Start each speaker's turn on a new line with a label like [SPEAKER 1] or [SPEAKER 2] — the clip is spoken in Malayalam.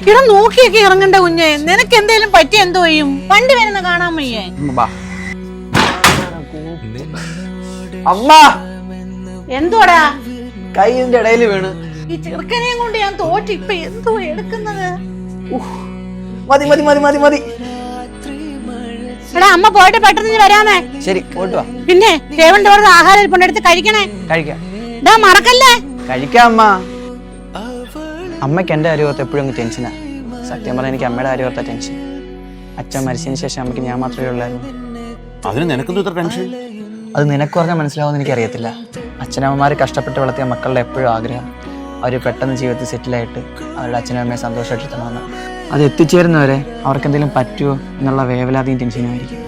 [SPEAKER 1] ഇവിടെ നോക്കിയൊക്കെ ഇറങ്ങണ്ട കുഞ്ഞെ. നിനക്ക് എന്തേലും പറ്റി എന്തോ ചെയ്യും? വണ്ടി വരുന്ന കാണാൻ വയ്യേ?
[SPEAKER 2] അമ്മ
[SPEAKER 1] എന്തോടാ
[SPEAKER 2] കൈന്റെ ഇടയിൽ വീണ്.
[SPEAKER 1] ഈ ചെറുക്കനെയും കൊണ്ട് ഞാൻ തോറ്റ്. ഇപ്പൊ എന്തോ എടുക്കുന്നത്?
[SPEAKER 2] മതി മതി മതി മതി മതി.
[SPEAKER 1] എടാ അമ്മ പോയിട്ട് പെട്ടെന്ന് വരാമേ.
[SPEAKER 2] ശരി പോയിട്ട് വാ.
[SPEAKER 1] പിന്നെ രേവന്റെ ഓർത്ത് ആഹാരം ഇരിപ്പുണ്ടെടുത്ത് കഴിക്കണേ.
[SPEAKER 2] കഴിക്കാം.
[SPEAKER 1] ഇതാ മറക്കല്ലേ.
[SPEAKER 2] കഴിക്കാം അമ്മ. അമ്മയ്ക്ക് എൻ്റെ കാര്യോർത്ത് എപ്പോഴും അങ്ങ് ടെൻഷനാ. സത്യം പറഞ്ഞാൽ എനിക്ക് അമ്മയുടെ കാര്യോർത്ത ടെൻഷൻ. അച്ഛൻ മരിച്ചതിന് ശേഷം അമ്മയ്ക്ക് ഞാൻ മാത്രമേ ഉള്ളായിരുന്നു.
[SPEAKER 3] അതിന് നിനക്കെന്തോ ഇത്ര ടെൻഷൻ?
[SPEAKER 2] അത് നിനക്ക് പറഞ്ഞാൽ മനസ്സിലാവുമെന്ന് എനിക്കറിയത്തില്ല. അച്ഛനമ്മമാർ കഷ്ടപ്പെട്ട് വളർത്തിയ മക്കളുടെ എപ്പോഴും ആഗ്രഹം അവർ പെട്ടെന്ന് ജീവിതത്തിൽ സെറ്റിലായിട്ട് അവരുടെ അച്ഛനും അമ്മയെ സന്തോഷമായിട്ടെത്തണമെന്ന്. അത് എത്തിച്ചേരുന്നവരെ അവർക്ക് എന്തെങ്കിലും പറ്റുമോ എന്നുള്ള വേവലാതിയും ടെൻഷനും ആയിരിക്കും.